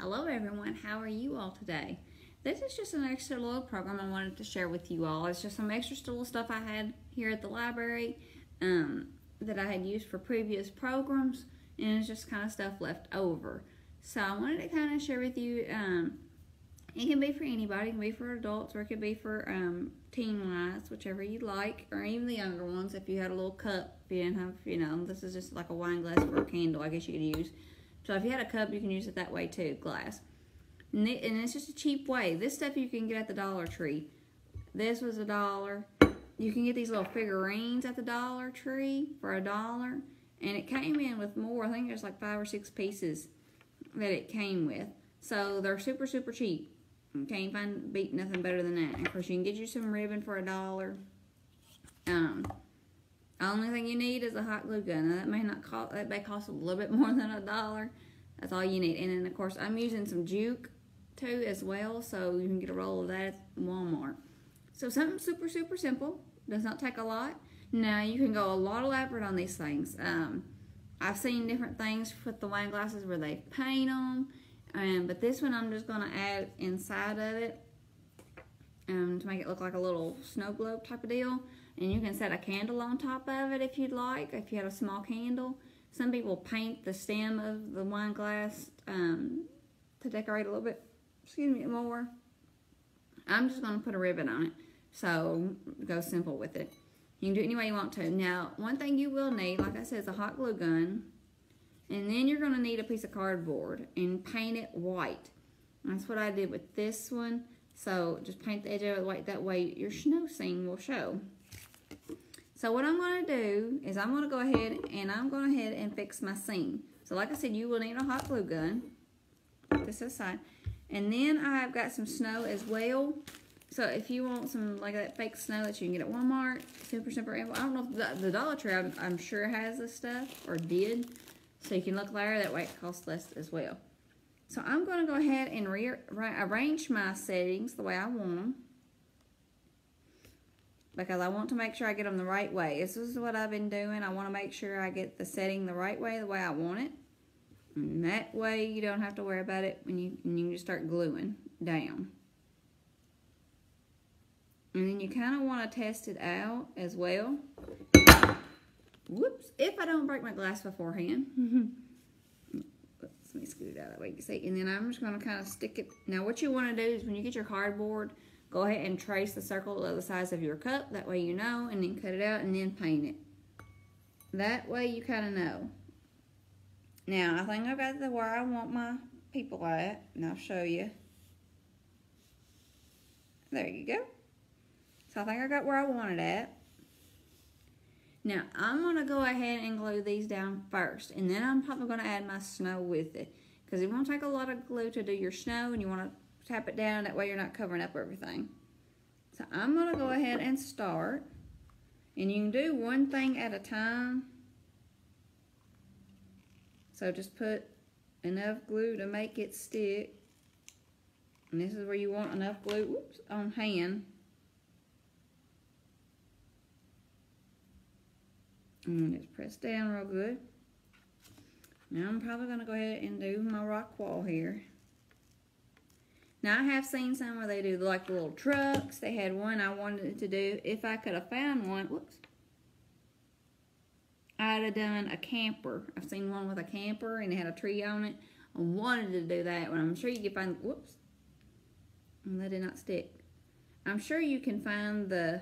Hello everyone, how are you all today? This is just an extra little program I wanted to share with you all. It's just some extra little stuff I had here at the library that I had used for previous programs, and it's just kind of stuff left over. So I wanted to kind of share with you, it can be for anybody, it can be for adults, or it could be for teen-wise, whichever you like, or even the younger ones if you had a little cup, if you didn't have, this is just like a wine glass for a candle, I guess you could use. So if you had a cup, you can use it that way too, glass. And it's just a cheap way. This stuff you can get at the Dollar Tree. This was $1. You can get these little figurines at the Dollar Tree for $1. And it came in with more. I think there's like 5 or 6 pieces that it came with. So they're super, super cheap. You can't beat nothing better than that. And of course, you can get you some ribbon for $1. The only thing you need is a hot glue gun. Now, that may cost a little bit more than $1. That's all you need. And then of course I'm using some juke too as well, so you can get a roll of that at Walmart. So something super, super simple. Does not take a lot. Now you can go a lot elaborate on these things. I've seen different things with the wine glasses where they paint them, but this one I'm just going to add inside of it to make it look like a little snow globe type of deal. And you can set a candle on top of it if you'd like, if you had a small candle. Some people paint the stem of the wine glass to decorate a little bit, more. I'm just going to put a ribbon on it, so go simple with it. You can do it any way you want to. Now, one thing you will need, like I said, is a hot glue gun. And then you're going to need a piece of cardboard and paint it white. That's what I did with this one. So just paint the edge of it white. That way your snow scene will show. So what I'm going to do is I'm going to go ahead and fix my scene. So like I said, you will need a hot glue gun. Put this aside. And then I've got some snow as well. So if you want some like that fake snow that you can get at Walmart, super simple. I don't know if the Dollar Tree I'm sure has this stuff, or did. So you can look there, that way it costs less as well. So I'm going to go ahead and arrange my settings the way I want them, because I want to make sure I get them the right way. This is what I've been doing. I want to make sure I get the setting the right way, the way I want it. And that way you don't have to worry about it when you just start gluing down. And then you kind of want to test it as well. Whoops, if I don't break my glass beforehand. Let me scoot it out that way you can see. And then I'm just going to kind of stick it. Now what you want to do is when you get your cardboard, go ahead and trace the circle of the size of your cup. That way you know, and then cut it out and then paint it. That way you kind of know. Now I think I've got where I want my people at, and I'll show you. There you go. So I think I got where I want it at. Now, I'm going to go ahead and glue these down first, and then I'm probably going to add my snow with it, because it won't take a lot of glue to do your snow, and you want to tap it down, that way you're not covering up everything. So I'm going to go ahead and start, and you can do one thing at a time. So just put enough glue to make it stick, and this is where you want enough glue, on hand. And just press down real good. Now I'm probably going to go ahead and do my rock wall here. Now I have seen some where they do like the little trucks. They had one I wanted to do. If I could have found one, I'd have done a camper. I've seen one with a camper and it had a tree on it. I wanted to do that one. I'm sure you can find, and that did not stick. I'm sure you can find the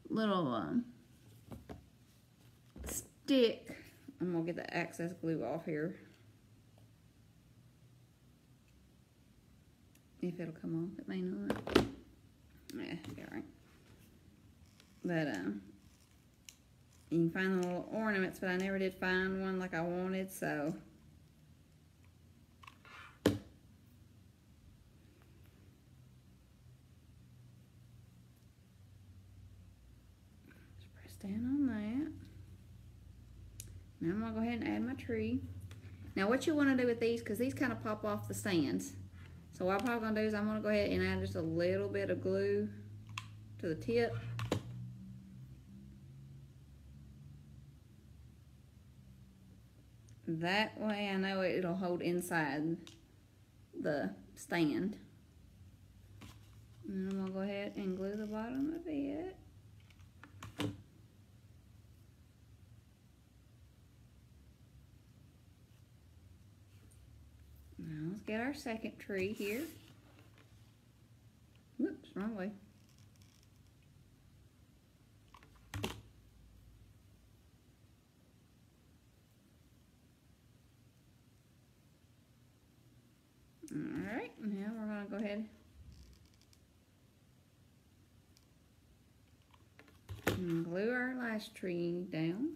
little stick. I'm going to get the excess glue off here. If it'll come off, it may not. Yeah, alright. But, you can find the little ornaments, but I never did find one like I wanted, so. Just press down on that. Now I'm going to go ahead and add my tree. Now what you want to do with these, because these kind of pop off the stands. So what I'm probably going to do is I'm going to go ahead and add just a little bit of glue to the tip. That way I know it'll hold inside the stand. And I'm gonna go ahead and glue the bottom of it. Now let's get our second tree here. Whoops, wrong way. Alright, now we're going to go ahead and glue our last tree down.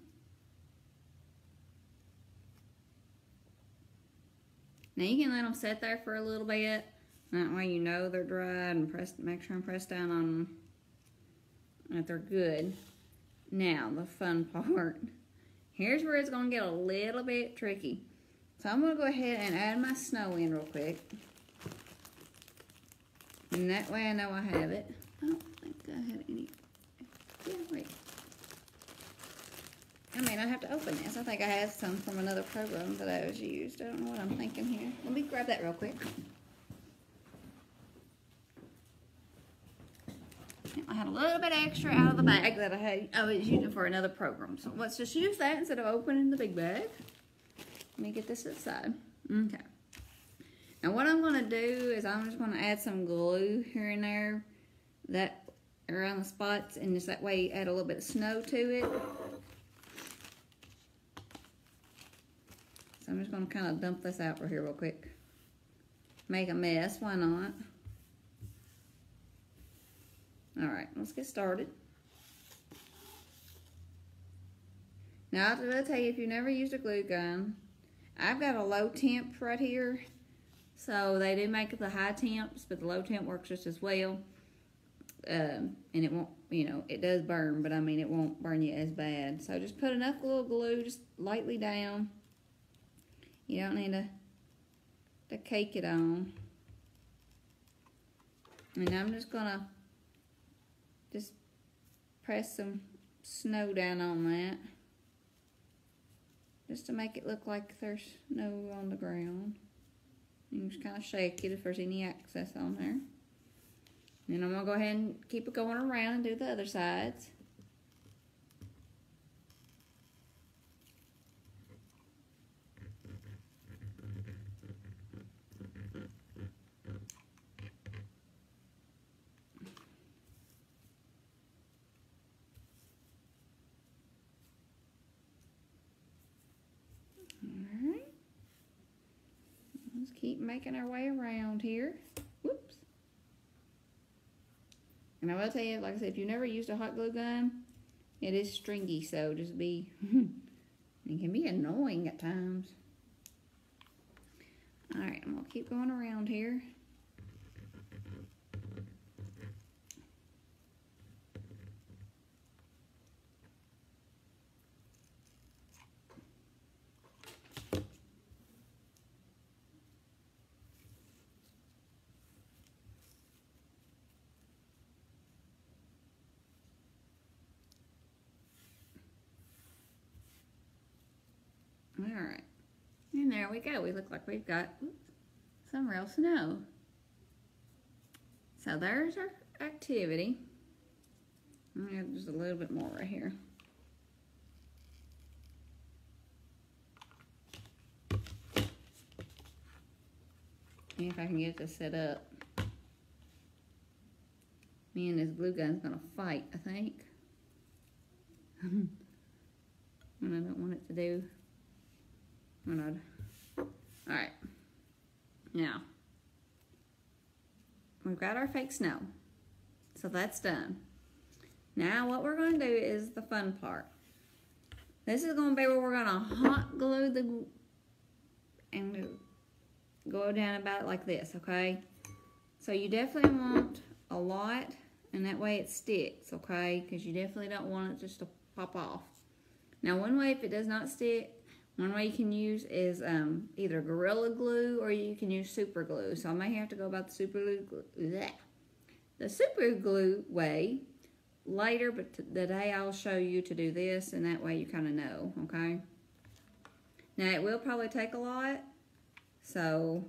Now you can let them sit there for a little bit. That way you know they're dried, and make sure and press down on them that they're good. Now the fun part. Here's where it's going to get a little bit tricky. So I'm going to go ahead and add my snow in real quick. And that way I know I have it. I don't think I had any. Yeah, wait. I may not have to open this. I think I had some from another program that I was used. I don't know what I'm thinking here. Let me grab that real quick. I had a little bit extra out of the bag that I was using for another program. So let's just use that instead of opening the big bag. Let me get this aside. Okay. Now what I'm going to do is I'm just going to add some glue here and there that around the spots, and just that way add a little bit of snow to it. So I'm just going to kind of dump this out right here real quick. Make a mess, why not? Alright, let's get started. Now I'll tell you, if you've never used a glue gun, I've got a low temp right here. So they do make the high temps, but the low temp works just as well. And it won't, you know, it does burn, but I mean, it won't burn you as bad. So just put enough little glue just lightly down. You don't need to cake it on. And I'm just gonna just press some snow down on that, just to make it look like there's snow on the ground. You can just kind of shake it if there's any excess on there. Then I'm going to go ahead and keep it going around and do the other sides. Alright. Let's keep making our way around here. Whoops. And I will tell you, like I said, if you've never used a hot glue gun, it is stringy, so just be, it can be annoying at times. Alright, I'm going to keep going around here. Alright, and there we go. We look like we've got some real snow. So there's our activity. I'm going to add just a little bit more right here. See if I can get this set up. Me and this glue gun's going to fight, I think. And I don't want it to do. Alright, now we've got our fake snow, so that's done. Now what we're going to do is the fun part. This is going to be where we're going to hot glue the and go down about it like this, okay? So you definitely want a lot, and that way it sticks, okay? Because you definitely don't want it just to pop off. Now one way, if it does not stick, one way you can use is either Gorilla Glue or you can use Super Glue. So I may have to go about the Super Glue way later, but today I'll show you to do this, and that way you kind of know, okay? Now it will probably take a lot, so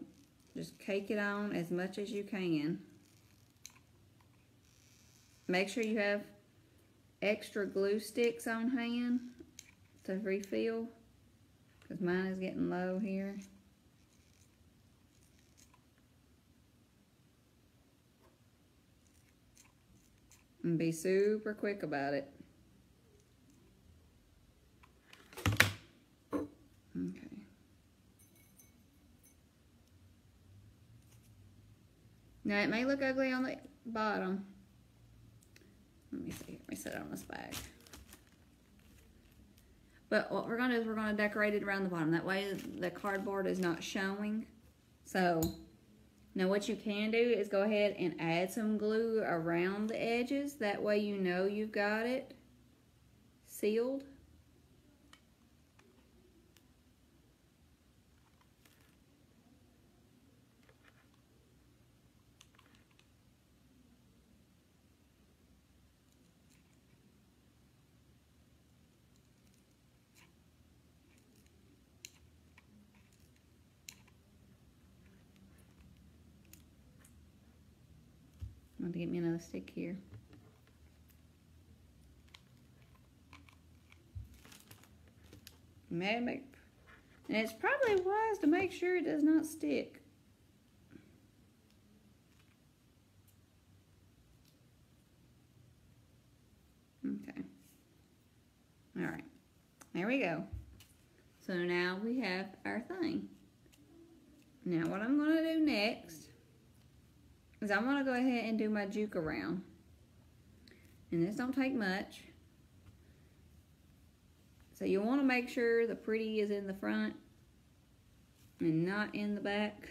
just cake it on as much as you can. Make sure you have extra glue sticks on hand to refill, because mine is getting low here. And be super quick about it. Okay. Now it may look ugly on the bottom. Let me see. Let me set it on this bag. But what we're gonna do is we're gonna decorate it around the bottom. That way the cardboard is not showing. So now what you can do is go ahead and add some glue around the edges. That way you know you've got it sealed. I'm going to get me another stick here. And it's probably wise to make sure it does not stick. Okay. All right. There we go. So now we have our thing. Now what I'm going to do next is I'm going to go ahead and do my juke around. And this don't take much. So you want to make sure the pretty is in the front and not in the back.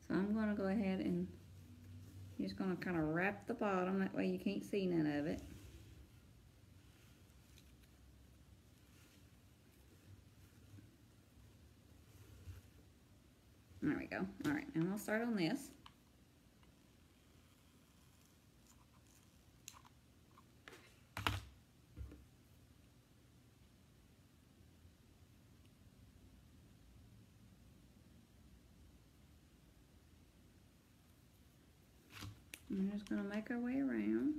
So I'm going to go ahead and just going to kind of wrap the bottom, that way you can't see none of it. There we go. All right, now I'll start on this. I'm just going to make our way around.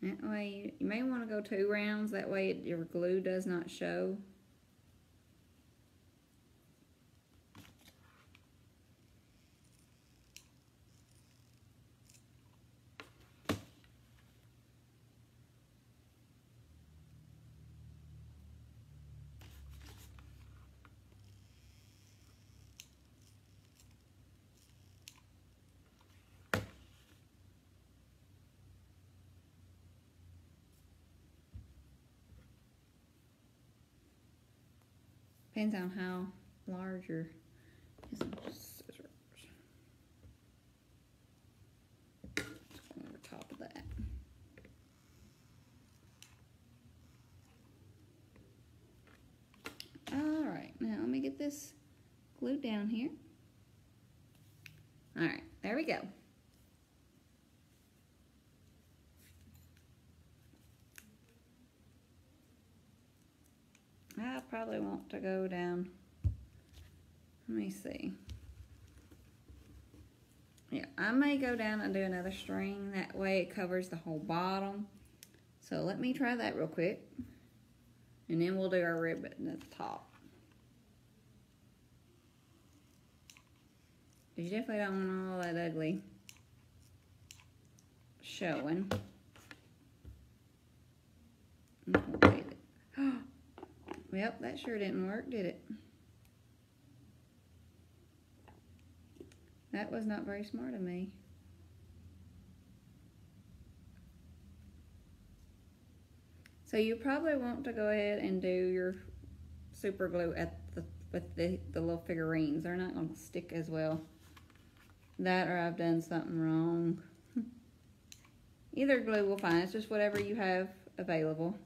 That way, you may want to go 2 rounds, that way your glue does not show. Depends on how large your scissors. Just go over top of that. All right, now let me get this glued down here. All right, there we go. I probably want to go down, let me see. Yeah, I may go down and do another string, that way it covers the whole bottom. So let me try that real quick. And then we'll do our ribbon at the top. You definitely don't want all that ugly showing. Yep, that sure didn't work, did it? That was not very smart of me. So you probably want to go ahead and do your super glue at with the little figurines. They're not going to stick as well. That or I've done something wrong. Either glue will fine. It's just whatever you have available.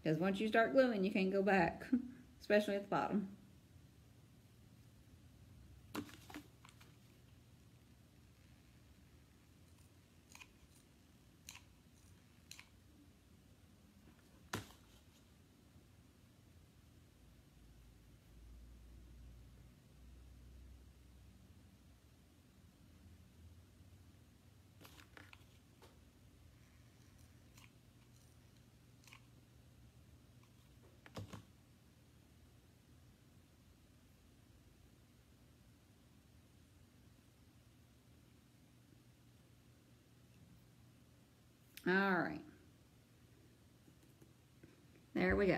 Because once you start gluing, you can't go back, especially at the bottom. All right. There we go.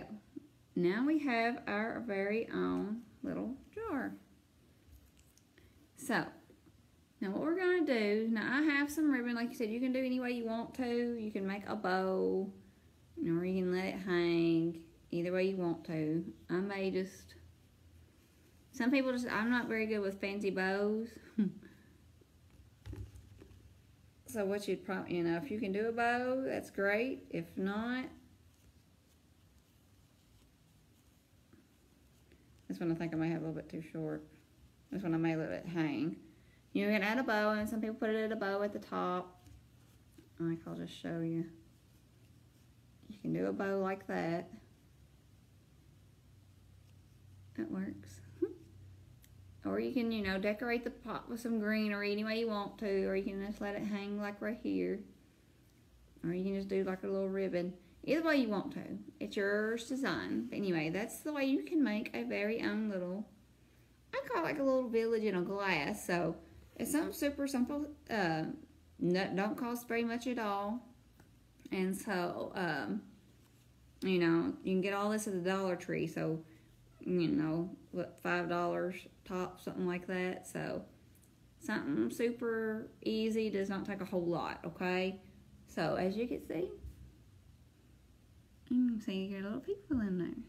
Now we have our very own little jar. So, now what we're going to do, now I have some ribbon, like you said, you can do any way you want to. You can make a bow, or you can let it hang, either way you want to. I may just, some people just, I'm not very good with fancy bows. So what you'd probably, if you can do a bow, that's great. If not, this one I think I may have a little bit too short. This one I may let it hang. You can add a bow, and some people put it at a bow at the top. Like I'll just show you. You can do a bow like that. That works. Or you can, decorate the pot with some greenery any way you want to, or you can just let it hang like right here. Or you can just do like a little ribbon. Either way you want to. It's yours design. But anyway, that's the way you can make a very own little, I call it like a little village in a glass. So it's something super simple. Don't cost very much at all. And so, you can get all this at the Dollar Tree. So, what, $5 top, something like that. So something super easy, does not take a whole lot, okay? So as you can see, you can see your little people in there.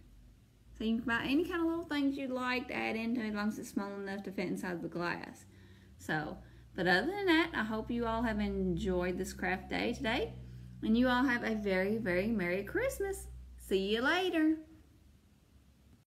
So you can buy any kind of little things you'd like to add into it, as long as it's small enough to fit inside the glass. So, but other than that, I hope you all have enjoyed this craft day today, and you all have a very, very Merry Christmas. See you later.